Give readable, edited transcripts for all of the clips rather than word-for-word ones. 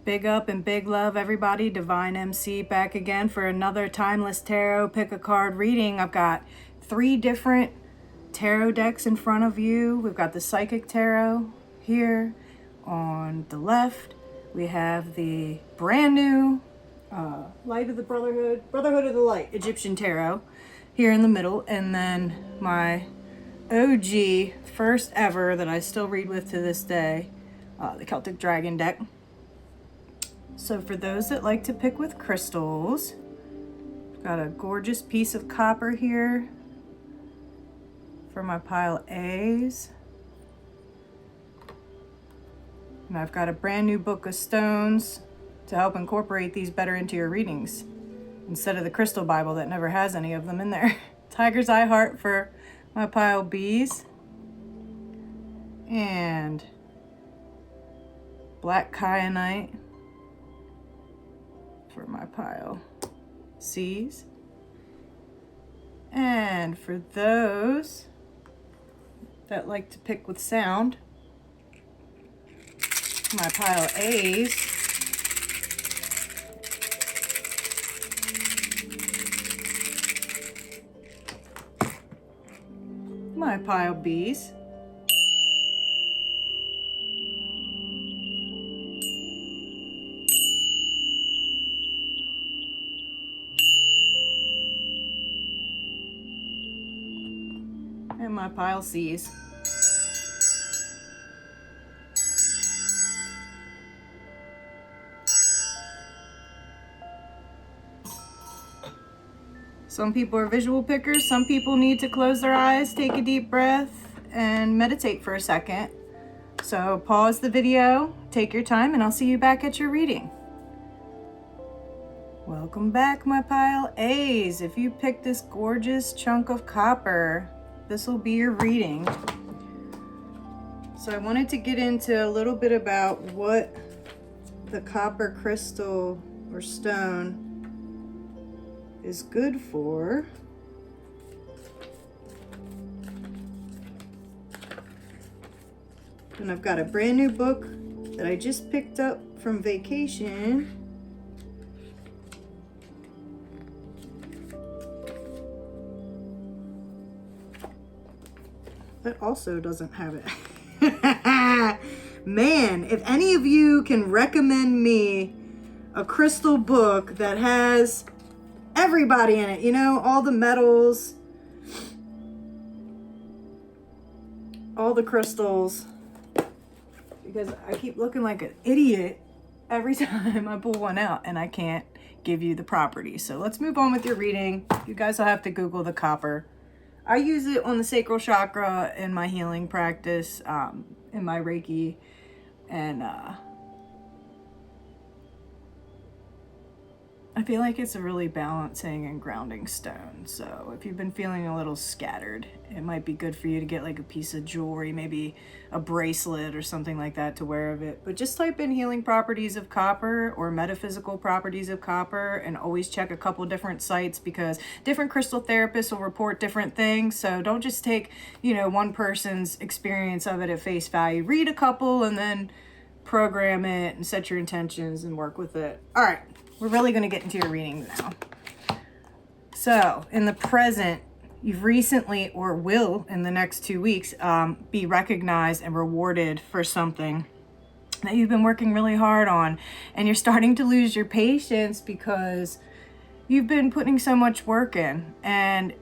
Big up and big love, everybody. Dvine MC back again for another timeless tarot pick a card reading. I've got 3 different tarot decks in front of you. We've got the Psychic Tarot here on the left. We have the brand new Light of the Brotherhood of the Light, Egyptian Tarot here in the middle. And then my OG, first ever that I still read with to this day, the Celtic Dragon deck. So for those that like to pick with crystals, got a gorgeous piece of copper here for my pile A's. And I've got a brand new book of stones to help incorporate these better into your readings, instead of the crystal Bible that never has any of them in there. Tiger's Eye Heart for my pile B's. And Black Kyanite for my pile C's. And for those that like to pick with sound, my pile A's, my pile B's, and my pile C's. Some people are visual pickers. Some people need to close their eyes, take a deep breath, and meditate for a second. So pause the video, take your time, and I'll see you back at your reading. Welcome back, my pile A's. If you picked this gorgeous chunk of copper, this will be your reading. So I wanted to get into a little bit about what the copper crystal or stone is good for. And I've got a brand new book that I just picked up from vacation. That also doesn't have it. Man, if any of you can recommend me a crystal book that has everybody in it, you know, all the metals, all the crystals, because I keep looking like an idiot every time I pull one out and I can't give you the properties. So let's move on with your reading. You guys will have to Google the copper. I use it on the sacral chakra in my healing practice, in my Reiki, and I feel like it's a really balancing and grounding stone. So if you've been feeling a little scattered, it might be good for you to get like a piece of jewelry, maybe a bracelet or something like that to wear of it. But just type in healing properties of copper or metaphysical properties of copper, and always check a couple different sites, because different crystal therapists will report different things. So don't just take, you know, one person's experience of it at face value. Read a couple and then program it and set your intentions and work with it. All right. We're really going to get into your reading now. So, in the present, you've recently, or will in the next 2 weeks, be recognized and rewarded for something that you've been working really hard on. And you're starting to lose your patience because you've been putting so much work in. And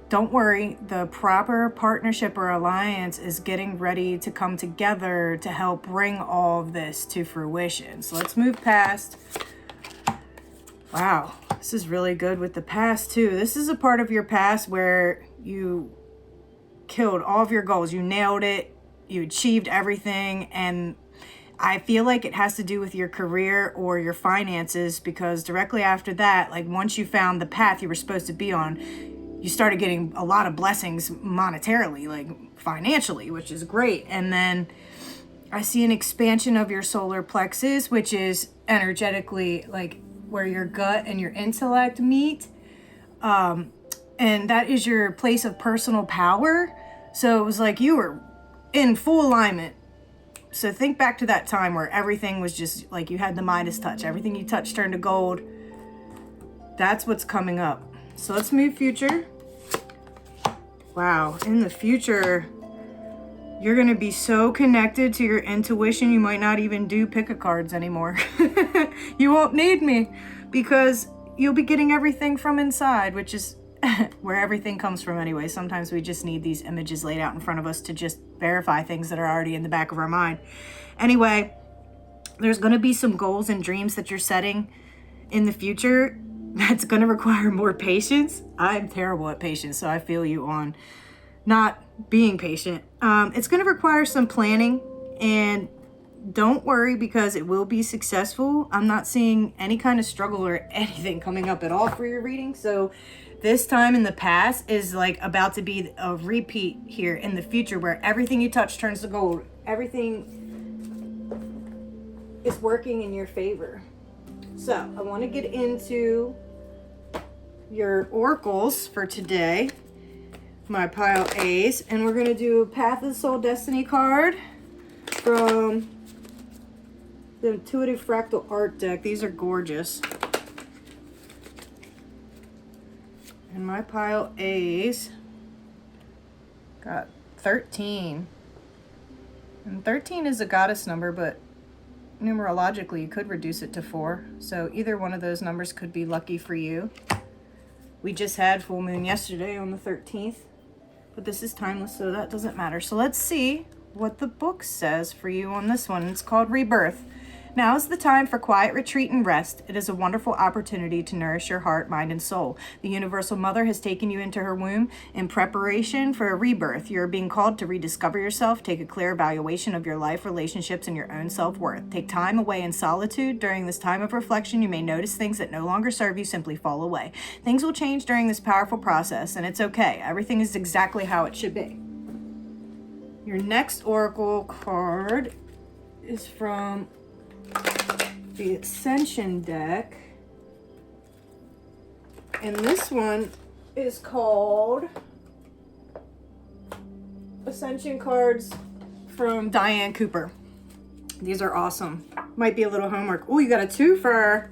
don't worry, the proper partnership or alliance is getting ready to come together to help bring all of this to fruition. So let's move past. Wow, this is really good with the past too. This is a part of your past where you killed all of your goals. You nailed it. You achieved everything. And I feel like it has to do with your career or your finances, because directly after that, like once you found the path you were supposed to be on, you started getting a lot of blessings monetarily, like financially, which is great. And then I see an expansion of your solar plexus, which is energetically like where your gut and your intellect meet. And that is your place of personal power. So it was like you were in full alignment So think back to that time where everything was just like you had the Midas touch. Everything you touched turned to gold. That's what's coming up. So let's move future. Wow, in the future, you're going to be so connected to your intuition, you might not even do pick-a-cards anymore. You won't need me because you'll be getting everything from inside, which is where everything comes from anyway. Sometimes we just need these images laid out in front of us to just verify things that are already in the back of our mind. Anyway, there's going to be some goals and dreams that you're setting in the future that's going to require more patience. I'm terrible at patience, so I feel you on not being patient. It's going to require some planning, and don't worry because it will be successful. I'm not seeing any kind of struggle or anything coming up at all for your reading. So this time in the past is like about to be a repeat here in the future where everything you touch turns to gold. Everything is working in your favor. So I want to get into your oracles for today, my pile A's, and we're going to do Path of the Soul Destiny card from the Intuitive Fractal Art deck. These are gorgeous. And my pile A's got 13. And 13 is a goddess number, but numerologically you could reduce it to 4. So either one of those numbers could be lucky for you. We just had full moon yesterday on the 13th, but this is timeless, so that doesn't matter. So let's see what the book says for you on this one. It's called Rebirth. Now is the time for quiet retreat and rest. It is a wonderful opportunity to nourish your heart, mind, and soul. The Universal Mother has taken you into her womb in preparation for a rebirth. You are being called to rediscover yourself, take a clear evaluation of your life, relationships, and your own self-worth. Take time away in solitude. During this time of reflection, you may notice things that no longer serve you. Simply fall away. Things will change during this powerful process, and it's okay. Everything is exactly how it should be. Your next oracle card is from the Ascension deck, and this one is called Ascension cards from Diane Cooper. These are awesome. Might be a little homework. Oh, you got a 2 for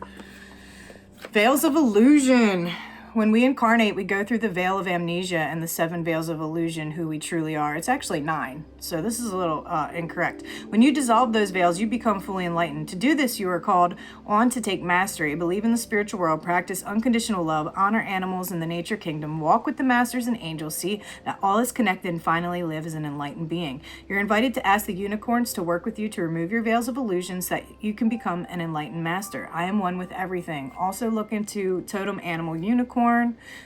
Veils of Illusion. When we incarnate, we go through the veil of amnesia and the 7 veils of illusion, who we truly are. It's actually 9, so this is a little incorrect. When you dissolve those veils, you become fully enlightened. To do this, you are called on to take mastery, believe in the spiritual world, practice unconditional love, honor animals in the nature kingdom, walk with the masters and angels, see that all is connected, and finally live as an enlightened being. You're invited to ask the unicorns to work with you to remove your veils of illusion so that you can become an enlightened master. I am one with everything. Also look into totem animal unicorn,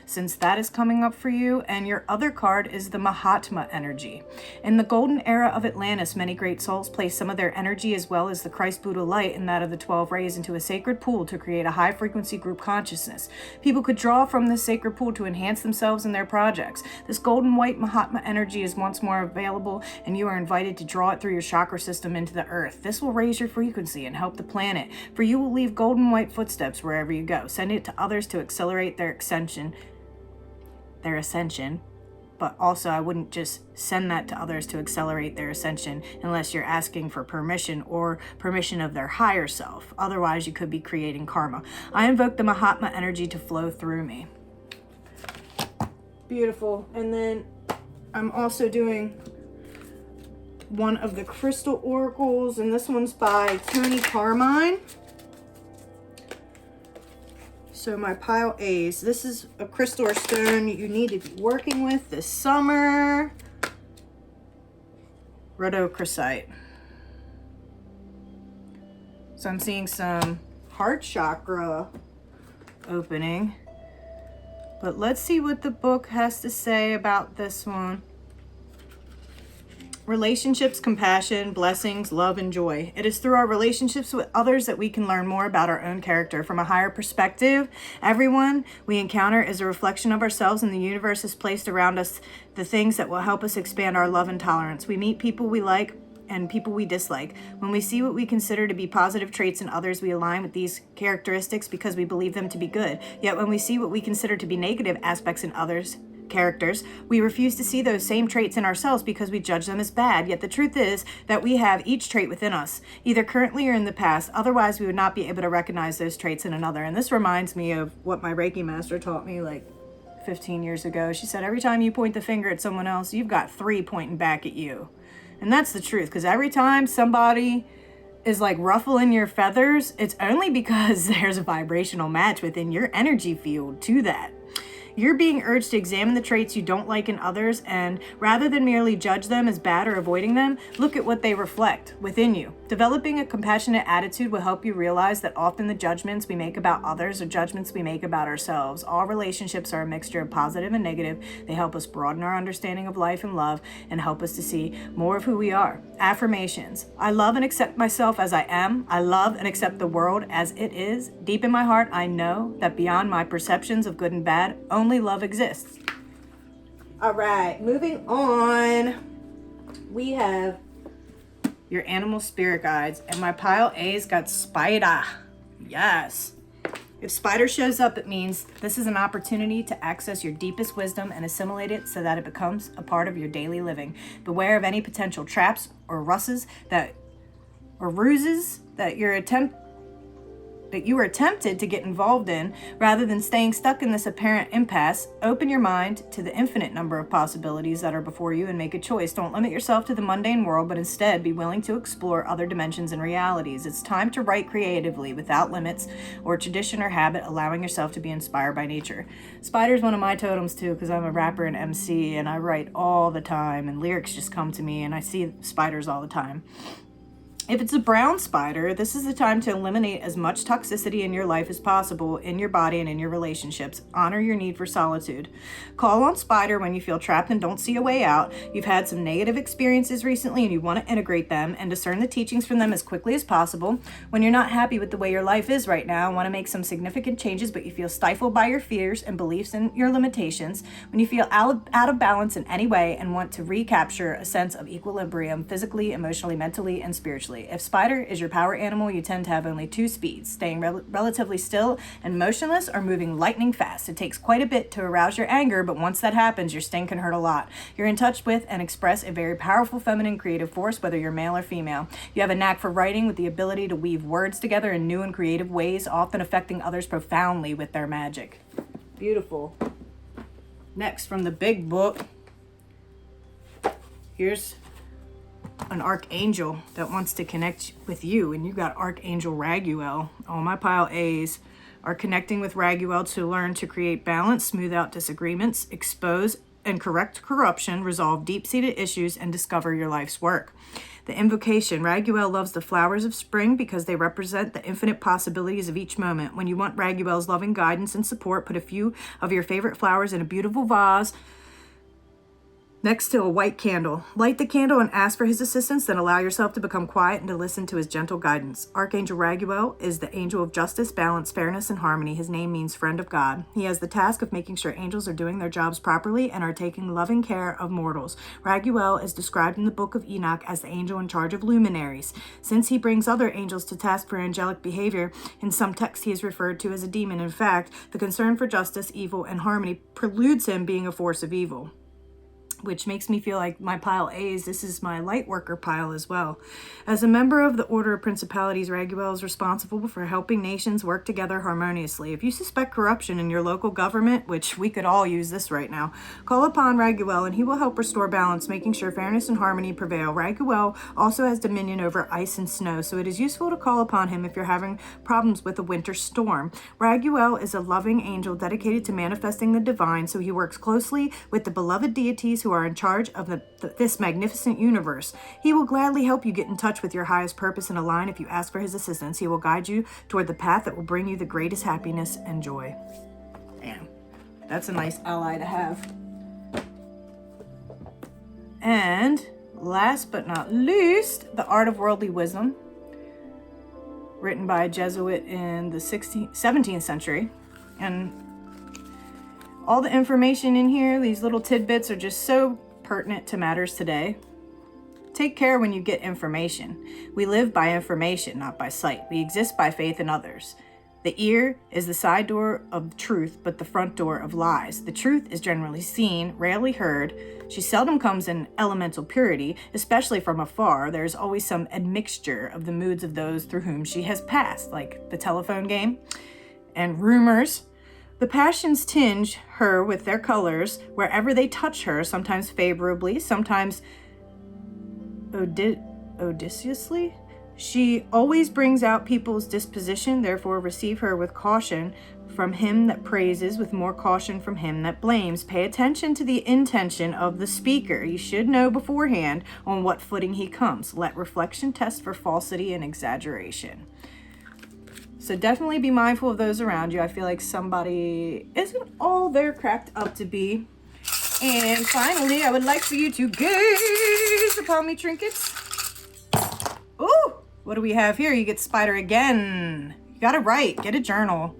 since that is coming up for you. And your other card is the Mahatma energy. In the golden era of Atlantis, many great souls placed some of their energy as well as the Christ Buddha light and that of the 12 rays into a sacred pool to create a high frequency group consciousness. People could draw from this sacred pool to enhance themselves and their projects. This golden white Mahatma energy is once more available, and you are invited to draw it through your chakra system into the earth. This will raise your frequency and help the planet, for you will leave golden white footsteps wherever you go. Send it to others to accelerate their ascension, but also I wouldn't just send that to others to accelerate their ascension unless you're asking for permission or permission of their higher self. Otherwise, you could be creating karma. I invoke the Mahatma energy to flow through me. Beautiful. And then I'm also doing one of the crystal oracles, and this one's by Tony Carmine. So my pile A's, this is a crystal or stone you need to be working with this summer. Rhodochrosite. So I'm seeing some heart chakra opening. But let's see what the book has to say about this one. Relationships, compassion, blessings, love, and joy. It is through our relationships with others that we can learn more about our own character from a higher perspective. Everyone we encounter is a reflection of ourselves, and the universe has placed around us the things that will help us expand our love and tolerance. We meet people we like and people we dislike. When we see what we consider to be positive traits in others, we align with these characteristics because we believe them to be good. Yet when we see what we consider to be negative aspects in others, characters, we refuse to see those same traits in ourselves because we judge them as bad. Yet the truth is that we have each trait within us, either currently or in the past. Otherwise, we would not be able to recognize those traits in another. And this reminds me of what my Reiki master taught me like 15 years ago. She said, every time you point the finger at someone else, you've got 3 pointing back at you. And that's the truth, because every time somebody is like ruffling your feathers, it's only because there's a vibrational match within your energy field to that. You're being urged to examine the traits you don't like in others, and rather than merely judge them as bad or avoiding them, look at what they reflect within you. Developing a compassionate attitude will help you realize that often the judgments we make about others are judgments we make about ourselves. All relationships are a mixture of positive and negative. They help us broaden our understanding of life and love and help us to see more of who we are. Affirmations. I love and accept myself as I am. I love and accept the world as it is. Deep in my heart, I know that beyond my perceptions of good and bad, only love exists. All right, moving on. We have your animal spirit guides, and my pile A's got spider. Yes. If spider shows up, it means this is an opportunity to access your deepest wisdom and assimilate it so that it becomes a part of your daily living. Beware of any potential traps or ruses ruses that you are tempted to get involved in. Rather than staying stuck in this apparent impasse, open your mind to the infinite number of possibilities that are before you and make a choice. Don't limit yourself to the mundane world, but instead be willing to explore other dimensions and realities. It's time to write creatively without limits or tradition or habit, allowing yourself to be inspired by nature. Spider's one of my totems too, because I'm a rapper and MC and I write all the time and lyrics just come to me and I see spiders all the time. If it's a brown spider, this is the time to eliminate as much toxicity in your life as possible, in your body and in your relationships. Honor your need for solitude. Call on spider when you feel trapped and don't see a way out. You've had some negative experiences recently and you want to integrate them and discern the teachings from them as quickly as possible. When you're not happy with the way your life is right now, want to make some significant changes, but you feel stifled by your fears and beliefs and your limitations. When you feel out of balance in any way and want to recapture a sense of equilibrium physically, emotionally, mentally, and spiritually. If spider is your power animal, you tend to have only 2 speeds, staying relatively still and motionless or moving lightning fast. It takes quite a bit to arouse your anger, but once that happens, your sting can hurt a lot. You're in touch with and express a very powerful feminine creative force, whether you're male or female. You have a knack for writing with the ability to weave words together in new and creative ways, often affecting others profoundly with their magic. Beautiful. Next, from the big book, here's an archangel that wants to connect with you, and you got Archangel Raguel. All my pile A's are connecting with Raguel to learn to create balance, smooth out disagreements, expose and correct corruption, resolve deep-seated issues, and discover your life's work. The invocation. Raguel loves the flowers of spring because they represent the infinite possibilities of each moment. When you want Raguel's loving guidance and support, put a few of your favorite flowers in a beautiful vase next to a white candle. Light the candle and ask for his assistance, then allow yourself to become quiet and to listen to his gentle guidance. Archangel Raguel is the angel of justice, balance, fairness, and harmony. His name means friend of God. He has the task of making sure angels are doing their jobs properly and are taking loving care of mortals. Raguel is described in the book of Enoch as the angel in charge of luminaries. Since he brings other angels to task for angelic behavior, in some texts he is referred to as a demon. In fact, the concern for justice, evil, and harmony preludes him being a force of evil, which makes me feel like my pile A's, this is my light worker pile as well. As a member of the Order of Principalities, Raguel is responsible for helping nations work together harmoniously. If you suspect corruption in your local government, which we could all use this right now, call upon Raguel and he will help restore balance, making sure fairness and harmony prevail. Raguel also has dominion over ice and snow, so it is useful to call upon him if you're having problems with a winter storm. Raguel is a loving angel dedicated to manifesting the divine, so he works closely with the beloved deities who are in charge of this magnificent universe. He will gladly help you get in touch with your highest purpose and align if you ask for his assistance. He will guide you toward the path that will bring you the greatest happiness and joy. Damn, that's a nice ally to have. And last but not least, The Art of Worldly Wisdom, written by a Jesuit in the 17th century. And all the information in here, these little tidbits, are just so pertinent to matters today. Take care when you get information. We live by information, not by sight. We exist by faith in others. The ear is the side door of truth, but the front door of lies. The truth is generally seen, rarely heard. She seldom comes in elemental purity, especially from afar. There's always some admixture of the moods of those through whom she has passed, like the telephone game and rumors. The passions tinge her with their colors wherever they touch her, sometimes favorably, sometimes odiously. She always brings out people's disposition, therefore receive her with caution from him that praises, with more caution from him that blames. Pay attention to the intention of the speaker. You should know beforehand on what footing he comes. Let reflection test for falsity and exaggeration. So definitely be mindful of those around you. I feel like somebody isn't all they're cracked up to be. And finally, I would like for you to gaze upon me, trinkets. Ooh! What do we have here? You get spider again. You gotta write. Get a journal.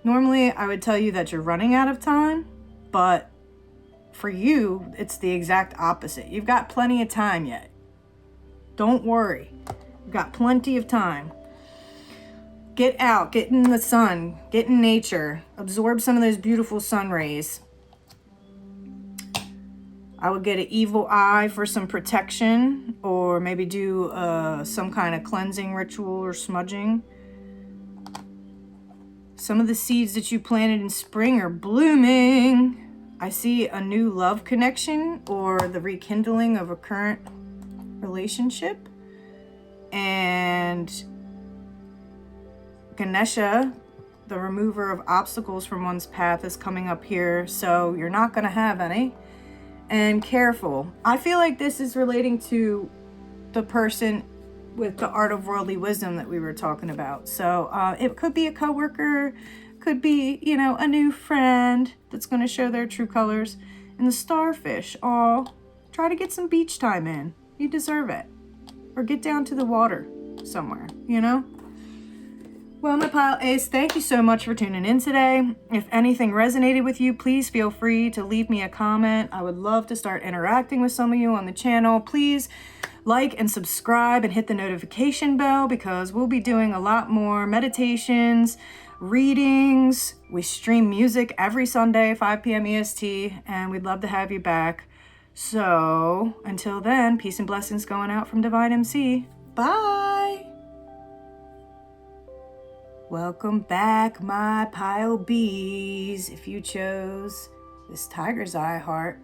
Normally, I would tell you that you're running out of time, but for you, it's the exact opposite. You've got plenty of time yet. Don't worry. You've got plenty of time. Get out. Get in the sun. Get in nature. Absorb some of those beautiful sun rays. I would get an evil eye for some protection, or maybe do some kind of cleansing ritual or smudging. Some of the seeds that you planted in spring are blooming. I see a new love connection or the rekindling of a current relationship. And Ganesha, the remover of obstacles from one's path, is coming up here, so you're not going to have any. And careful. I feel like this is relating to the person with the art of worldly wisdom that we were talking about. So it could be a coworker, could be, you know, a new friend that's going to show their true colors. And the starfish, try to get some beach time in. You deserve it. Or get down to the water somewhere, you know? Well, my pile Ace, thank you so much for tuning in today. If anything resonated with you, please feel free to leave me a comment. I would love to start interacting with some of you on the channel. Please like and subscribe and hit the notification bell, because we'll be doing a lot more meditations, readings. We stream music every Sunday, 5 p.m. EST, and we'd love to have you back. So until then, peace and blessings going out from Dvine MC. Bye. Welcome back, my pile bees. If you chose this tiger's eye heart,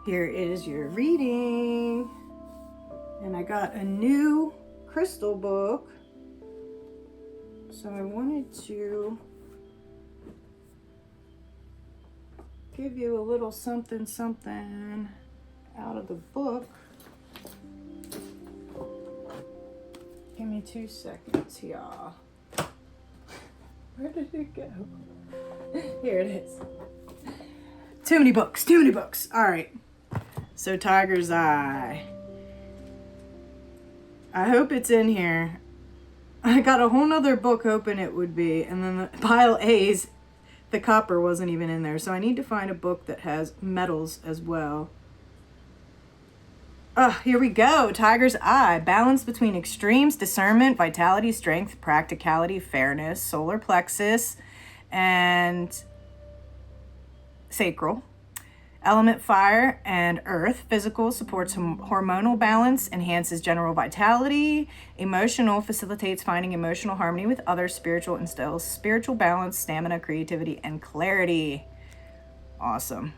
here is your reading. And I got a new crystal book, so I wanted to give you a little something out of the book. Give me 2 seconds, y'all. Where did it go? Here it is. Too many books. All right. So Tiger's Eye. I hope it's in here. I got a whole nother book hoping it would be. And then the pile A's, the copper wasn't even in there. So I need to find a book that has metals as well. Here we go. Tiger's Eye. Balance between extremes, discernment, vitality, strength, practicality, fairness, solar plexus, and sacral. Element fire and earth. Physical supports hormonal balance, enhances general vitality. Emotional facilitates finding emotional harmony with others. Spiritual instills spiritual balance, stamina, creativity, and clarity. Awesome.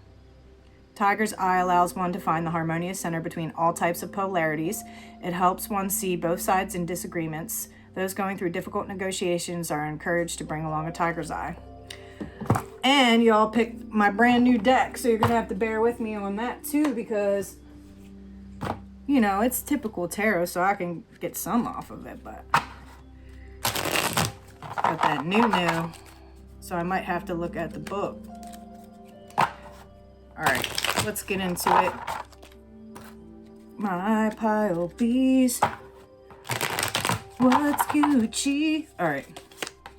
Tiger's Eye allows one to find the harmonious center between all types of polarities. It helps one see both sides in disagreements. Those going through difficult negotiations are encouraged to bring along a Tiger's Eye. And y'all picked my brand new deck, so you're going to have to bear with me on that too, because, you know, it's typical tarot, so I can get some off of it, but got that new, so I might have to look at the book. All right, let's get into it. My pile bees. What's Gucci? All right,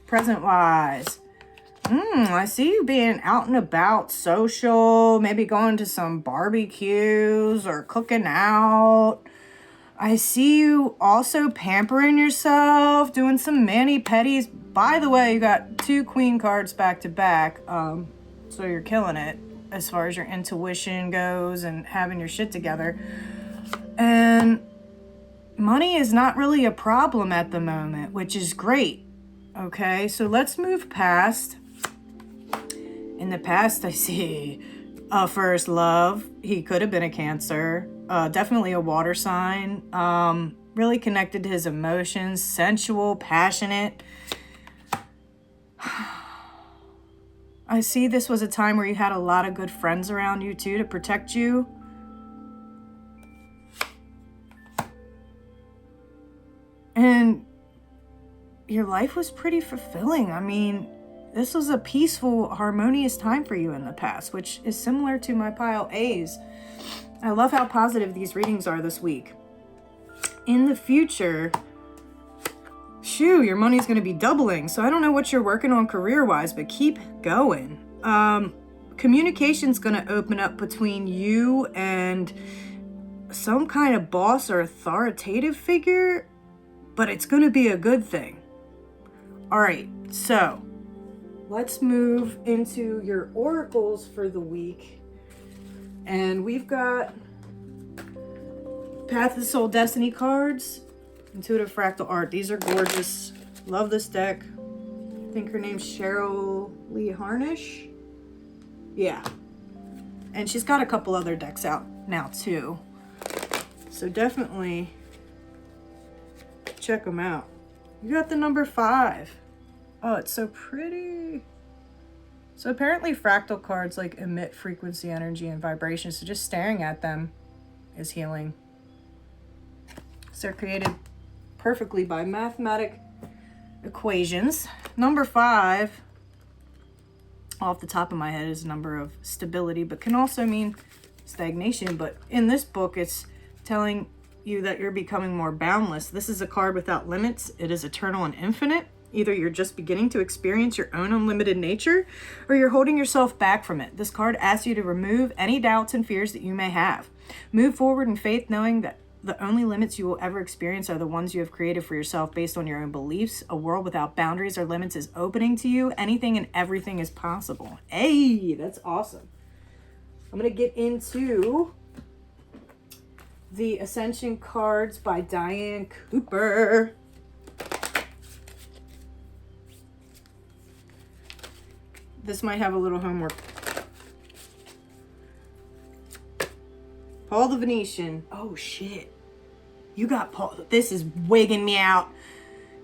present-wise. I see you being out and about, social, maybe going to some barbecues or cooking out. I see you also pampering yourself, doing some mani-pedis. By the way, you got 2 queen cards back to back, so you're killing it as far as your intuition goes and having your shit together. And money is not really a problem at the moment, which is great. Okay, so let's move past. In the past, I see a first love. He could have been a Cancer. Definitely a water sign. Really connected to his emotions. Sensual, passionate. I see this was a time where you had a lot of good friends around you too to protect you. And your life was pretty fulfilling. I mean, this was a peaceful, harmonious time for you in the past, which is similar to my pile A's. I love how positive these readings are this week. In the future, shoo, your money's going to be doubling. So I don't know what you're working on career-wise, but keep going. Communication's going to open up between you and some kind of boss or authoritative figure, but it's going to be a good thing. All right, so let's move into your oracles for the week. And we've got Path of the Soul Destiny cards, Intuitive Fractal Art. These are gorgeous. Love this deck. I think her name's Cheryl Lee Harnish. Yeah. And she's got a couple other decks out now too. So definitely check them out. You got the number 5. Oh, it's so pretty. So apparently fractal cards like emit frequency, energy, and vibration. So just staring at them is healing. So they're created perfectly by mathematic equations. Number 5, off the top of my head, is a number of stability, but can also mean stagnation. But in this book, it's telling you that you're becoming more boundless. This is a card without limits. It is eternal and infinite. Either you're just beginning to experience your own unlimited nature, or you're holding yourself back from it. This card asks you to remove any doubts and fears that you may have. Move forward in faith, knowing that the only limits you will ever experience are the ones you have created for yourself based on your own beliefs. A world without boundaries or limits is opening to you. Anything and everything is possible. Hey, that's awesome. I'm going to get into the Ascension cards by Diane Cooper. This might have a little homework. Paul the Venetian. Oh, shit. You got Paul. This is wigging me out.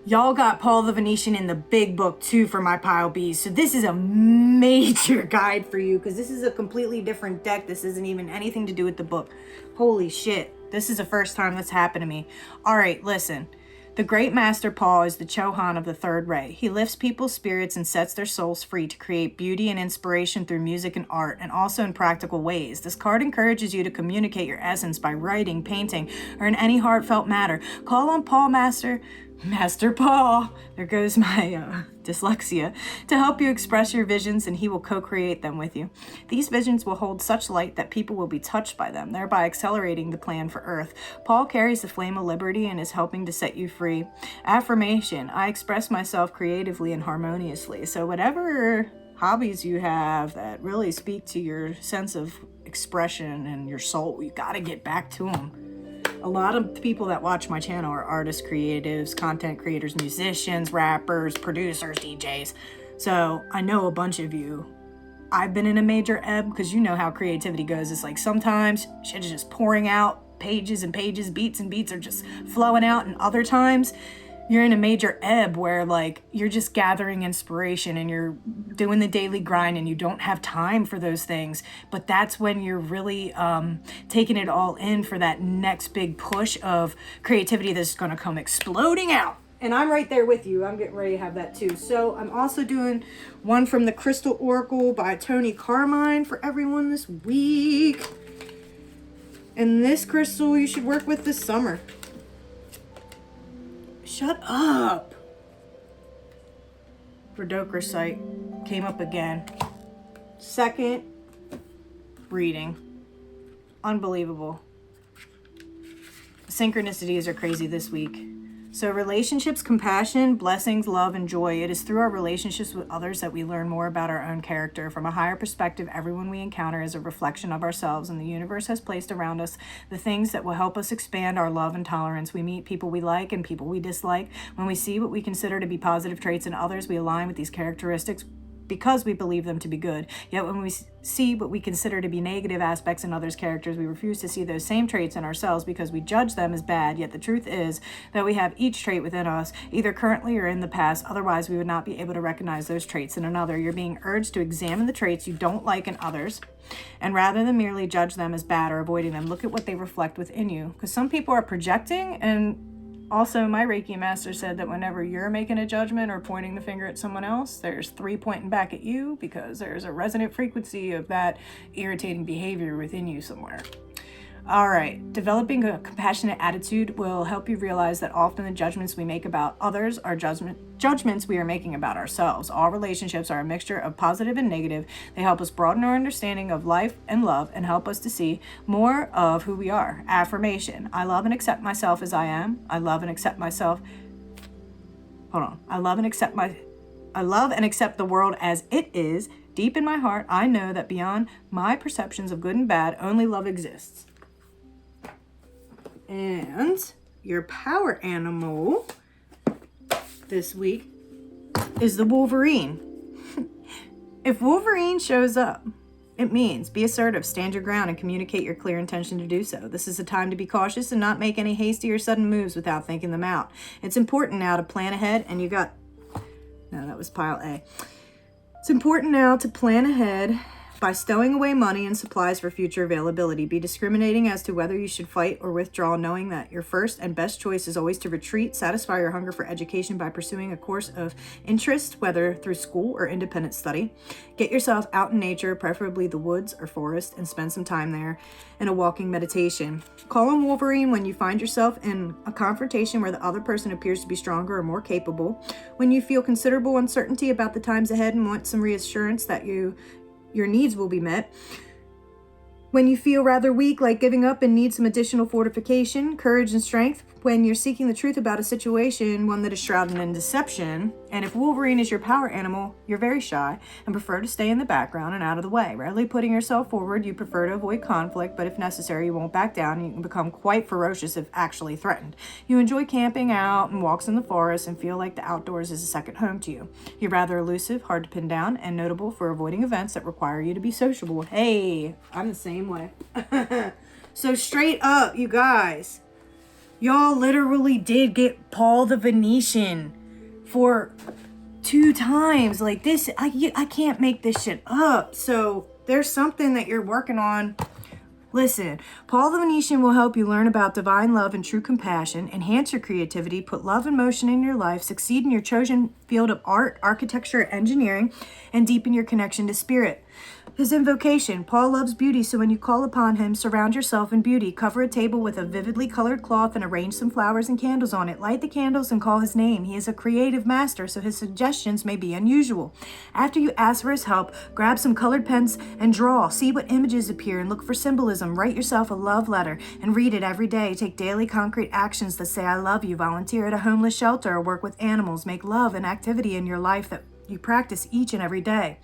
Y'all got Paul the Venetian in the big book, too, for my pile Bs. So this is a major guide for you, because this is a completely different deck. This isn't even anything to do with the book. Holy shit. This is the first time that's happened to me. All right, listen. The great master Paul is the Chohan of the third ray. He lifts people's spirits and sets their souls free to create beauty and inspiration through music and art, and also in practical ways. This card encourages you to communicate your essence by writing, painting, or in any heartfelt matter. Call on Paul Master Paul, there goes my dyslexia, to help you express your visions, and he will co-create them with you. These visions will hold such light that people will be touched by them, thereby accelerating the plan for Earth. Paul carries the flame of liberty and is helping to set you free. Affirmation: I express myself creatively and harmoniously. So whatever hobbies you have that really speak to your sense of expression and your soul, you got to get back to them. A lot of people that watch my channel are artists, creatives, content creators, musicians, rappers, producers, DJs. So I know a bunch of you. I've been in a major ebb, because you know how creativity goes. It's like sometimes shit is just pouring out, pages and pages, beats and beats are just flowing out, and other times you're in a major ebb where like you're just gathering inspiration and you're doing the daily grind and you don't have time for those things. But that's when you're really taking it all in for that next big push of creativity that's going to come exploding out. And I'm right there with you. I'm getting ready to have that too. So I'm also doing one from the Crystal Oracle by Tony Carmine for everyone this week. And this crystal you should work with this summer. Shut up. Verdokra site came up again. Second reading. Unbelievable. synchronicities are crazy this week. So relationships, compassion, blessings, love, and joy. It is through our relationships with others that we learn more about our own character. From a higher perspective, everyone we encounter is a reflection of ourselves, and the universe has placed around us the things that will help us expand our love and tolerance. We meet people we like and people we dislike. When we see what we consider to be positive traits in others, we align with these characteristics because we believe them to be good. Yet when we see what we consider to be negative aspects in others' characters, we refuse to see those same traits in ourselves because we judge them as bad. Yet the truth is that we have each trait within us, either currently or in the past. Otherwise, we would not be able to recognize those traits in another. You're being urged to examine the traits you don't like in others, and rather than merely judge them as bad or avoiding them, look at what they reflect within you. Because some people are projecting, and also, my Reiki master said that whenever you're making a judgment or pointing the finger at someone else, there's 3 pointing back at you because there's a resonant frequency of that irritating behavior within you somewhere. All right, developing a compassionate attitude will help you realize that often the judgments we make about others are judgments we are making about ourselves. All relationships are a mixture of positive and negative. They help us broaden our understanding of life and love and help us to see more of who we are. Affirmation: I love and accept myself as I am. I love and accept myself. I love and accept the world as it is. Deep in my heart, I know that beyond my perceptions of good and bad, only love exists. And your power animal this week is the Wolverine. If Wolverine shows up, it means be assertive, stand your ground, and communicate your clear intention to do so. This is a time to be cautious and not make any hasty or sudden moves without thinking them out. It's important now to plan ahead, and that was pile A. It's important now to plan ahead by stowing away money and supplies for future availability. Be discriminating as to whether you should fight or withdraw, knowing that your first and best choice is always to retreat. Satisfy your hunger for education by pursuing a course of interest, whether through school or independent study. Get yourself out in nature, preferably the woods or forest, and spend some time there in a walking meditation. Call on Wolverine when you find yourself in a confrontation where the other person appears to be stronger or more capable. When you feel considerable uncertainty about the times ahead and want some reassurance that your needs will be met. When you feel rather weak, like giving up, and need some additional fortification, courage, and strength. When you're seeking the truth about a situation, one that is shrouded in deception. And if Wolverine is your power animal, you're very shy and prefer to stay in the background and out of the way. Rarely putting yourself forward, you prefer to avoid conflict, but if necessary, you won't back down, and you can become quite ferocious if actually threatened. You enjoy camping out and walks in the forest and feel like the outdoors is a second home to you. You're rather elusive, hard to pin down, and notable for avoiding events that require you to be sociable. Hey, I'm the same way. So straight up, you guys, y'all literally did get Paul the Venetian for 2 times. Like this, I can't make this shit up. So there's something that you're working on. Listen, Paul the Venetian will help you learn about divine love and true compassion, enhance your creativity, put love and motion in your life, succeed in your chosen field of art, architecture, engineering, and deepen your connection to spirit. His invocation: Paul loves beauty, so when you call upon him, surround yourself in beauty. Cover a table with a vividly colored cloth and arrange some flowers and candles on it. Light the candles and call his name. He is a creative master, so his suggestions may be unusual. After you ask for his help, grab some colored pens and draw. See what images appear and look for symbolism. Write yourself a love letter and read it every day. Take daily concrete actions that say I love you. Volunteer at a homeless shelter or work with animals. Make love an activity in your life that you practice each and every day.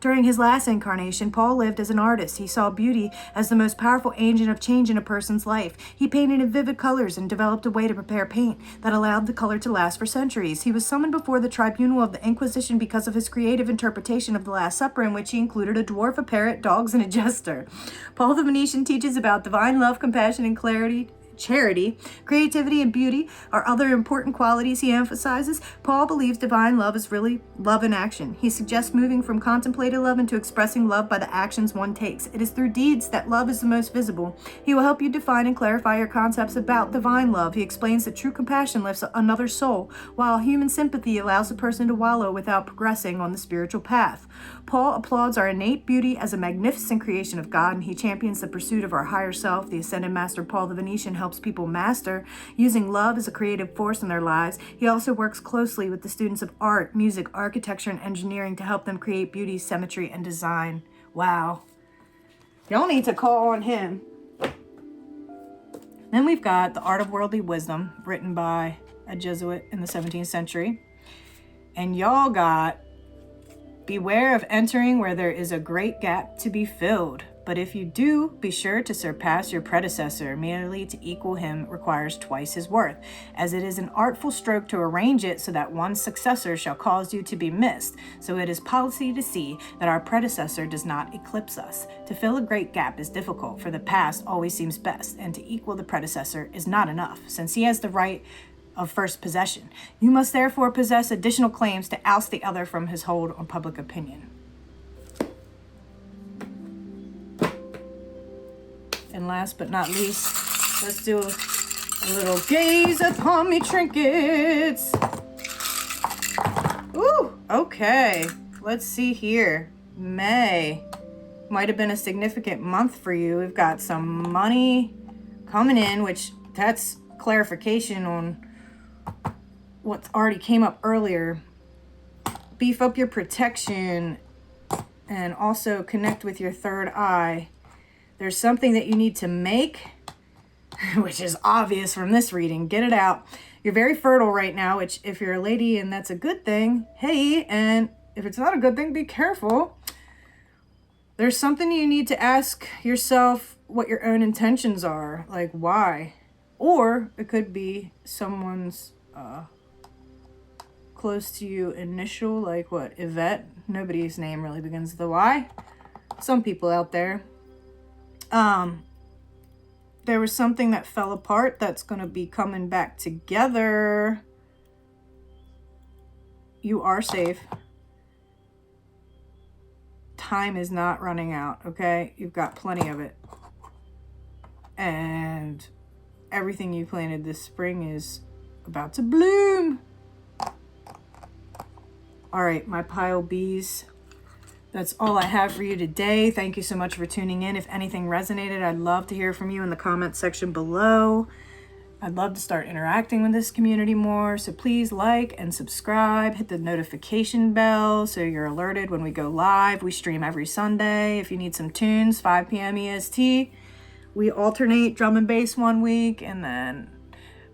During his last incarnation, Paul lived as an artist. He saw beauty as the most powerful agent of change in a person's life. He painted in vivid colors and developed a way to prepare paint that allowed the color to last for centuries. He was summoned before the tribunal of the Inquisition because of his creative interpretation of the Last Supper, in which he included a dwarf, a parrot, dogs, and a jester. Paul the Venetian teaches about divine love, compassion, and clarity. Charity, creativity, and beauty are other important qualities he emphasizes. Paul believes divine love is really love in action. He suggests moving from contemplative love into expressing love by the actions one takes. It is through deeds that love is the most visible. He will help you define and clarify your concepts about divine love. He explains that true compassion lifts another soul, while human sympathy allows a person to wallow without progressing on the spiritual path. Paul applauds our innate beauty as a magnificent creation of God, and he champions the pursuit of our higher self. The Ascended Master Paul the Venetian helps people master using love as a creative force in their lives. He also works closely with the students of art, music, architecture, and engineering to help them create beauty, symmetry, and design. Wow. Y'all need to call on him. Then we've got The Art of Worldly Wisdom, written by a Jesuit in the 17th century. And y'all got, beware of entering where there is a great gap to be filled. But if you do, be sure to surpass your predecessor. Merely to equal him requires twice his worth, as it is an artful stroke to arrange it so that one's successor shall cause you to be missed. So it is policy to see that our predecessor does not eclipse us. To fill a great gap is difficult, for the past always seems best, and to equal the predecessor is not enough, since he has the right of first possession. You must therefore possess additional claims to oust the other from his hold on public opinion. And last but not least, let's do a little gaze upon me trinkets. Ooh, okay. Let's see here. May might have been a significant month for you. We've got some money coming in, which that's clarification on what already came up earlier. Beef up your protection and also connect with your third eye. There's something that you need to make, which is obvious from this reading. Get it out. You're very fertile right now, which if you're a lady and that's a good thing, hey, and if it's not a good thing, be careful. There's something you need to ask yourself what your own intentions are, like why. Or it could be someone's close to you initial, like what, Yvette? Nobody's name really begins with a Y. Some people out there. There was something that fell apart that's going to be coming back together. You are safe. Time is not running out, okay? You've got plenty of it. And everything you planted this spring is about to bloom. All right, my pile bees. That's all I have for you today. Thank you so much for tuning in. If anything resonated, I'd love to hear from you in the comments section below. I'd love to start interacting with this community more. So please like and subscribe. Hit the notification bell so you're alerted when we go live. We stream every Sunday. If you need some tunes, 5 p.m. EST. We alternate drum and bass one week and then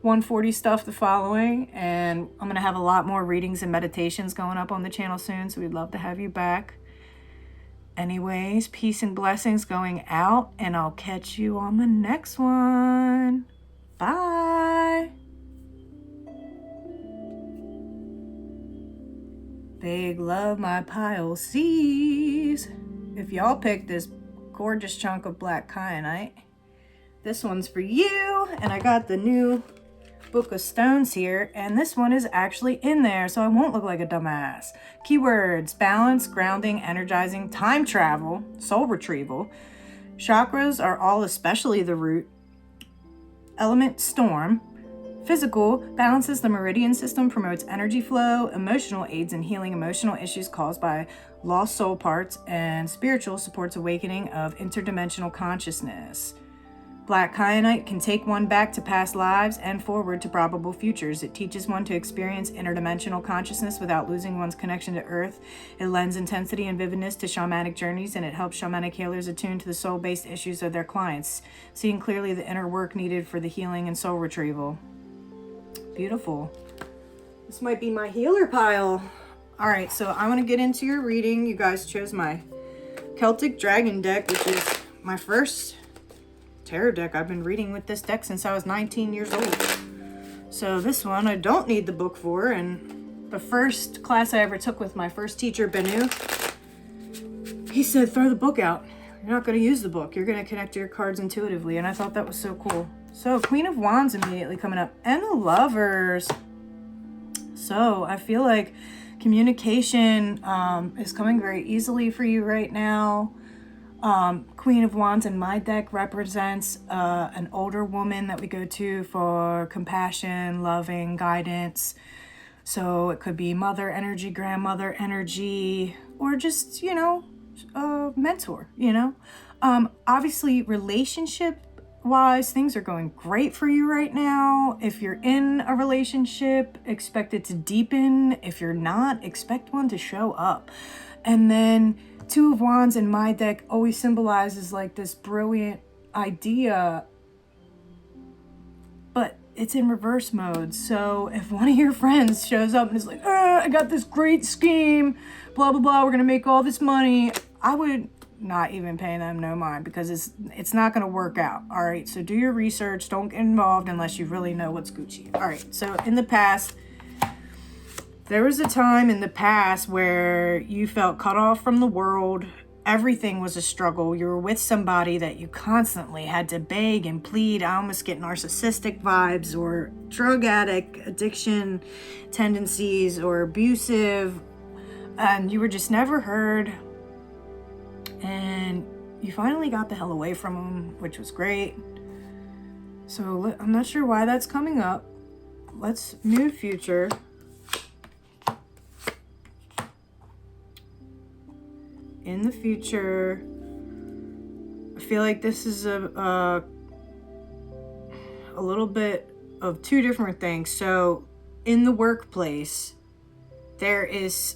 140 stuff the following. And I'm going to have a lot more readings and meditations going up on the channel soon. So we'd love to have you back. Anyways, peace and blessings going out, and I'll catch you on the next one. Bye. Big love, my pile sees. If y'all picked this gorgeous chunk of black kyanite, this one's for you. And I got the new book of stones here, and this one is actually in there, so I won't look like a dumbass. Keywords: balance, grounding, energizing, time travel, soul retrieval. Chakras are all, especially the root. Element: storm. Physical: balances the meridian system, promotes energy flow. Emotional: aids in healing emotional issues caused by lost soul parts. And spiritual: supports awakening of interdimensional consciousness. Black kyanite can take one back to past lives and forward to probable futures. It teaches one to experience interdimensional consciousness without losing one's connection to Earth. It lends intensity and vividness to shamanic journeys, and it helps shamanic healers attune to the soul-based issues of their clients, seeing clearly the inner work needed for the healing and soul retrieval. Beautiful. This might be my healer pile. All right, so I want to get into your reading. You guys chose my Celtic Dragon deck, which is my first tarot deck. I've been reading with this deck since I was 19 years old. So this one I don't need the book for, and the first class I ever took with my first teacher, Benu, he said, throw the book out. You're not going to use the book. You're going to connect your cards intuitively, and I thought that was so cool. So Queen of Wands immediately coming up, and the Lovers. So I feel like communication is coming very easily for you right now. Queen of Wands in my deck represents an older woman that we go to for compassion, loving, guidance. So it could be mother energy, grandmother energy, or just, you know, a mentor, you know. Obviously, relationship-wise, things are going great for you right now. If you're in a relationship, expect it to deepen. If you're not, expect one to show up. And then Two of Wands in my deck always symbolizes like this brilliant idea it's in reverse mode. So if one of your friends shows up and is like, I got this great scheme, blah, blah, blah, we're going to make all this money, I would not even pay them no mind, because it's not going to work out. All right. So do your research. Don't get involved unless you really know what's Gucci. All right. So in the past, there was a time in the past where you felt cut off from the world. Everything was a struggle. You were with somebody that you constantly had to beg and plead. I almost get narcissistic vibes, or drug addict, addiction tendencies, or abusive. And you were just never heard. And you finally got the hell away from them, which was great. So I'm not sure why that's coming up. Let's new future. In the future, I feel like this is a little bit of two different things. So in the workplace, there is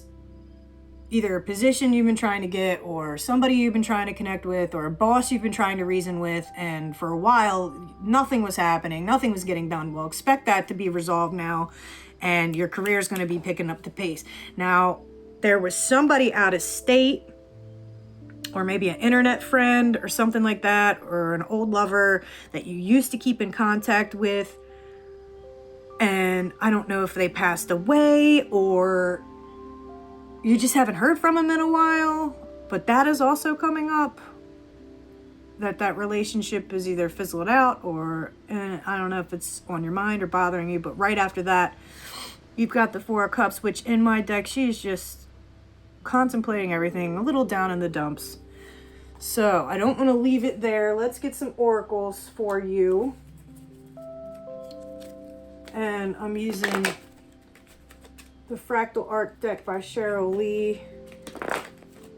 either a position you've been trying to get, or somebody you've been trying to connect with, or a boss you've been trying to reason with, and for a while nothing was happening, nothing was getting done. Well, expect that to be resolved now, and your career is going to be picking up the pace. Now, there was somebody out of state, or maybe an internet friend or something like that, or an old lover that you used to keep in contact with, and I don't know if they passed away or you just haven't heard from them in a while, but that is also coming up, that relationship is either fizzled out, or I don't know if it's on your mind or bothering you. But right after that, you've got the Four of Cups, which in my deck, she's just contemplating everything, a little down in the dumps. So I don't want to leave it there. Let's get some oracles for you. And I'm using the Fractal Art deck by Cheryl Lee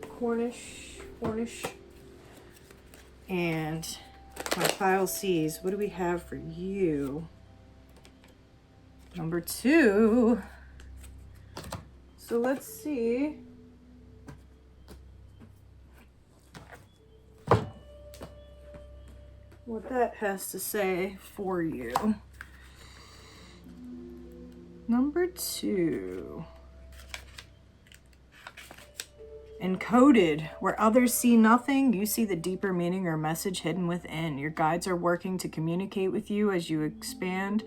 Cornish. And my pile C's. What do we have for you? Number 2. So let's see. What that has to say for you. Number 2. Encoded. Where others see nothing, you see the deeper meaning or message hidden within. Your guides are working to communicate with you as you expand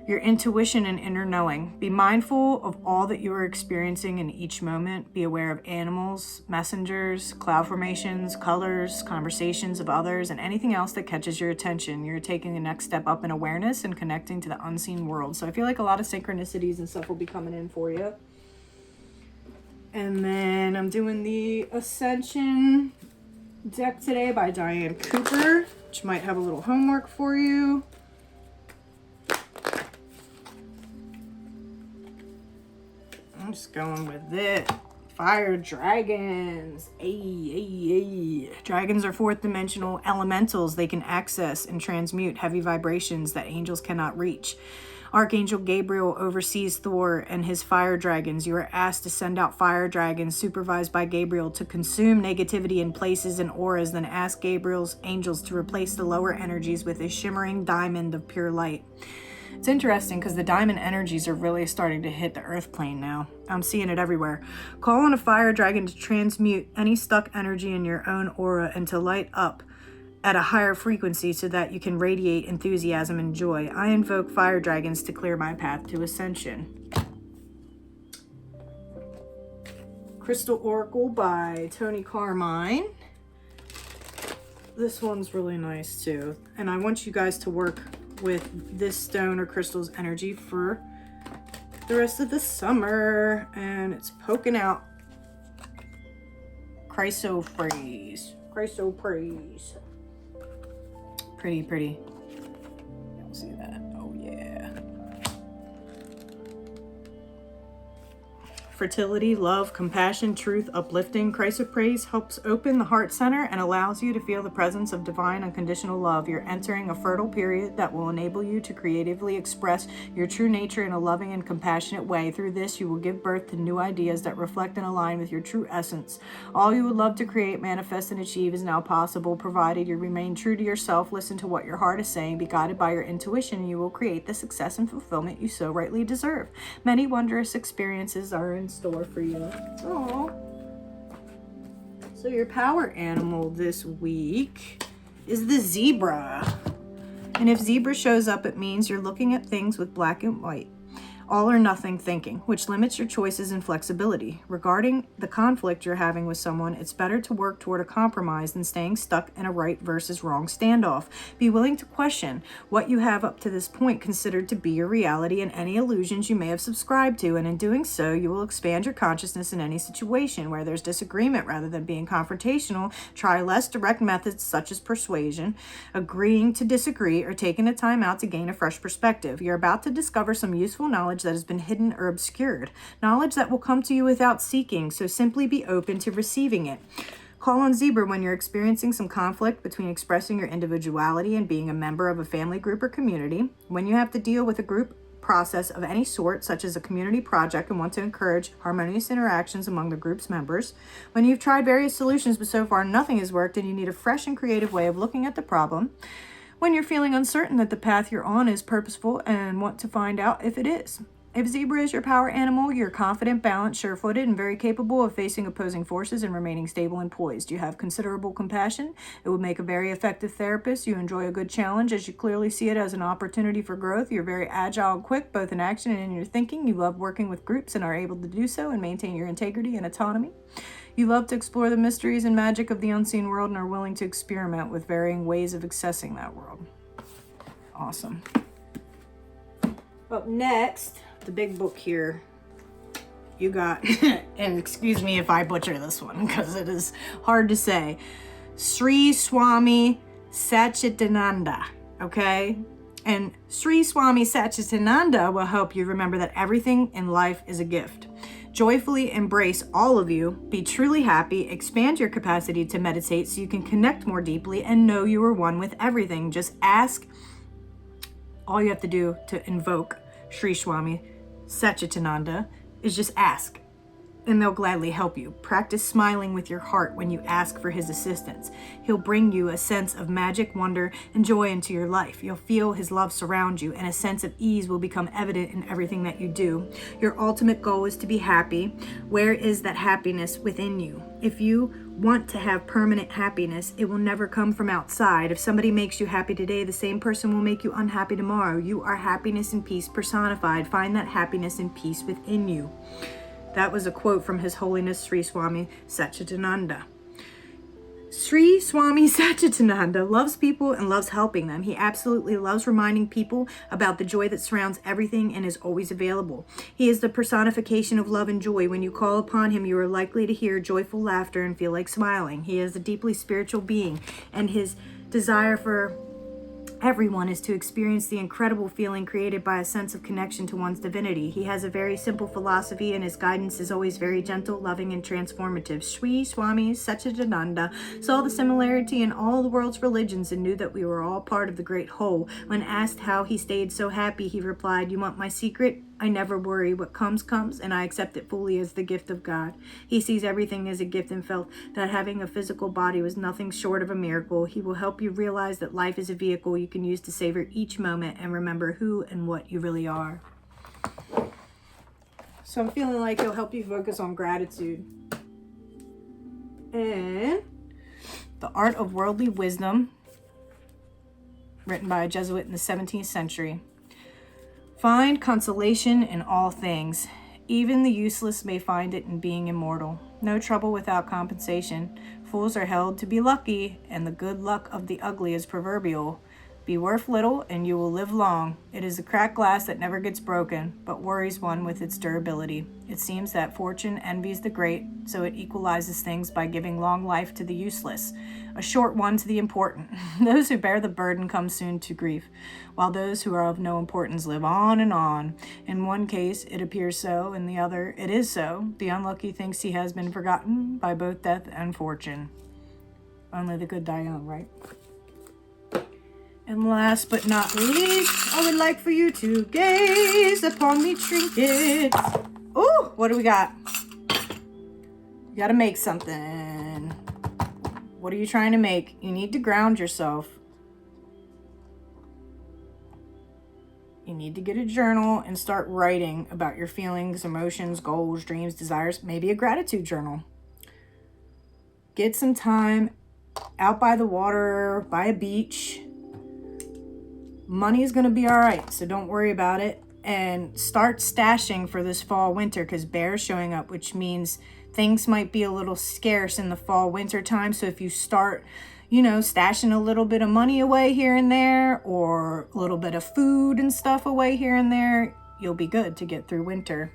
your intuition and inner knowing. Be mindful of all that you are experiencing in each moment. Be aware of animals, messengers, cloud formations, colors, conversations of others, and anything else that catches your attention. You're taking the next step up in awareness and connecting to the unseen world. So I feel like a lot of synchronicities and stuff will be coming in for you. And then I'm doing the Ascension deck today by Diane Cooper, which might have a little homework for you. I'm just going with it. Fire dragons. Ay. Dragons are fourth dimensional elementals. They can access and transmute heavy vibrations that angels cannot reach. Archangel Gabriel oversees Thor and his fire dragons. You are asked to send out fire dragons supervised by Gabriel to consume negativity in places and auras, then ask Gabriel's angels to replace the lower energies with a shimmering diamond of pure light. It's interesting because the diamond energies are really starting to hit the earth plane now. I'm seeing it everywhere. Call on a fire dragon to transmute any stuck energy in your own aura and to light up at a higher frequency so that you can radiate enthusiasm and joy. I invoke fire dragons to clear my path to ascension. Crystal Oracle by Tony Carmine. This one's really nice too. And I want you guys to work with this stone or crystal's energy for the rest of the summer. And it's poking out. Chrysoprase. Pretty. You'll see that. Oh yeah. fertility, love, compassion, truth, uplifting. Chrysoprase helps open the heart center and allows you to feel the presence of divine unconditional love. You're entering a fertile period that will enable you to creatively express your true nature in a loving and compassionate way. Through this, you will give birth to new ideas that reflect and align with your true essence. All you would love to create, manifest, and achieve is now possible, provided you remain true to yourself, listen to what your heart is saying, be guided by your intuition, and you will create the success and fulfillment you so rightly deserve. Many wondrous experiences are in store for you. Aww. So your power animal this week is the zebra. And if zebra shows up, it means you're looking at things with black and white, all or nothing thinking, which limits your choices and flexibility. Regarding the conflict you're having with someone, it's better to work toward a compromise than staying stuck in a right versus wrong standoff. Be willing to question what you have up to this point considered to be your reality and any illusions you may have subscribed to, and in doing so, you will expand your consciousness in any situation. Where there's disagreement, rather than being confrontational, try less direct methods such as persuasion, agreeing to disagree, or taking the time out to gain a fresh perspective. You're about to discover some useful knowledge that has been hidden or obscured, knowledge that will come to you without seeking, so simply be open to receiving it. Call on zebra when you're experiencing some conflict between expressing your individuality and being a member of a family, group, or community. When you have to deal with a group process of any sort, such as a community project, and want to encourage harmonious interactions among the group's members. When you've tried various solutions but so far nothing has worked and you need a fresh and creative way of looking at the problem. When you're feeling uncertain that the path you're on is purposeful and want to find out if it is. If zebra is your power animal, you're confident, balanced, sure-footed, and very capable of facing opposing forces and remaining stable and poised. You have considerable compassion. It would make a very effective therapist. You enjoy a good challenge as you clearly see it as an opportunity for growth. You're very agile and quick, both in action and in your thinking. You love working with groups and are able to do so and maintain your integrity and autonomy. You love to explore the mysteries and magic of the unseen world and are willing to experiment with varying ways of accessing that world. Awesome. Up next, the big book here, you got, and excuse me if I butcher this one because it is hard to say, Sri Swami Satchitananda, okay? And Sri Swami Satchitananda will help you remember that everything in life is a gift. Joyfully embrace all of you, be truly happy, expand your capacity to meditate so you can connect more deeply and know you are one with everything. Just ask. All you have to do to invoke Sri Swami Satchitananda is just ask, and they'll gladly help you. Practice smiling with your heart when you ask for his assistance. He'll bring you a sense of magic, wonder, and joy into your life. You'll feel his love surround you, and a sense of ease will become evident in everything that you do. Your ultimate goal is to be happy. Where is that happiness within you? If you want to have permanent happiness, it will never come from outside. If somebody makes you happy today, the same person will make you unhappy tomorrow. You are happiness and peace personified. Find that happiness and peace within you. That was a quote from His Holiness Sri Swami Satchitananda. Sri Swami Satchitananda loves people and loves helping them. He absolutely loves reminding people about the joy that surrounds everything and is always available. He is the personification of love and joy. When you call upon him, you are likely to hear joyful laughter and feel like smiling. He is a deeply spiritual being, and his desire for everyone is to experience the incredible feeling created by a sense of connection to one's divinity. He has a very simple philosophy, and his guidance is always very gentle, loving, and transformative. Sri Swami Satchitananda saw the similarity in all the world's religions and knew that we were all part of the great whole. When asked how he stayed so happy, he replied, "You want my secret? I never worry. What comes, comes, and I accept it fully as the gift of God." He sees everything as a gift and felt that having a physical body was nothing short of a miracle. He will help you realize that life is a vehicle you can use to savor each moment and remember who and what you really are. So I'm feeling like he'll help you focus on gratitude. And The Art of Worldly Wisdom, written by a Jesuit in the 17th century. Find consolation in all things. Even the useless may find it in being immortal. No trouble without compensation. Fools are held to be lucky, and the good luck of the ugly is proverbial. Be worth little, and you will live long. It is a cracked glass that never gets broken, but worries one with its durability. It seems that fortune envies the great, so it equalizes things by giving long life to the useless, a short one to the important. Those who bear the burden come soon to grief, while those who are of no importance live on and on. In one case, it appears so, in the other, it is so. The unlucky thinks he has been forgotten by both death and fortune. Only the good die young, right? And last but not least, I would like for you to gaze upon the trinkets. Ooh, what do we got? You gotta make something. What are you trying to make? You need to ground yourself. You need to get a journal and start writing about your feelings, emotions, goals, dreams, desires, maybe a gratitude journal. Get some time out by the water, by a beach. Money is going to be all right, so don't worry about it. And start stashing for this fall winter, because bear's showing up, which means things might be a little scarce in the fall winter time. So if you start, stashing a little bit of money away here and there, or a little bit of food and stuff away here and there, you'll be good to get through winter.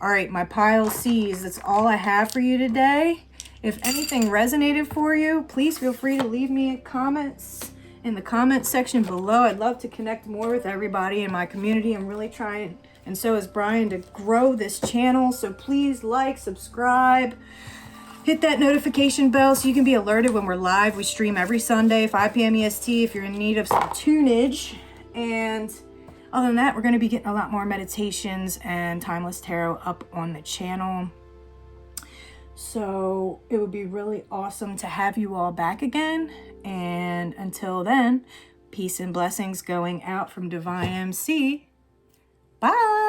All right, my pile C's, that's all I have for you today. If anything resonated for you, please feel free to leave me comments in the comment section below. I'd love to connect more with everybody in my community. I'm really trying, and so is Brian, to grow this channel. So please like, subscribe, hit that notification bell so you can be alerted when we're live. We stream every Sunday, 5 p.m. EST, if you're in need of some tunage. And other than that, we're going to be getting a lot more meditations and timeless tarot up on the channel. So it would be really awesome to have you all back again. And until then, peace and blessings going out from Dvine MC. Bye.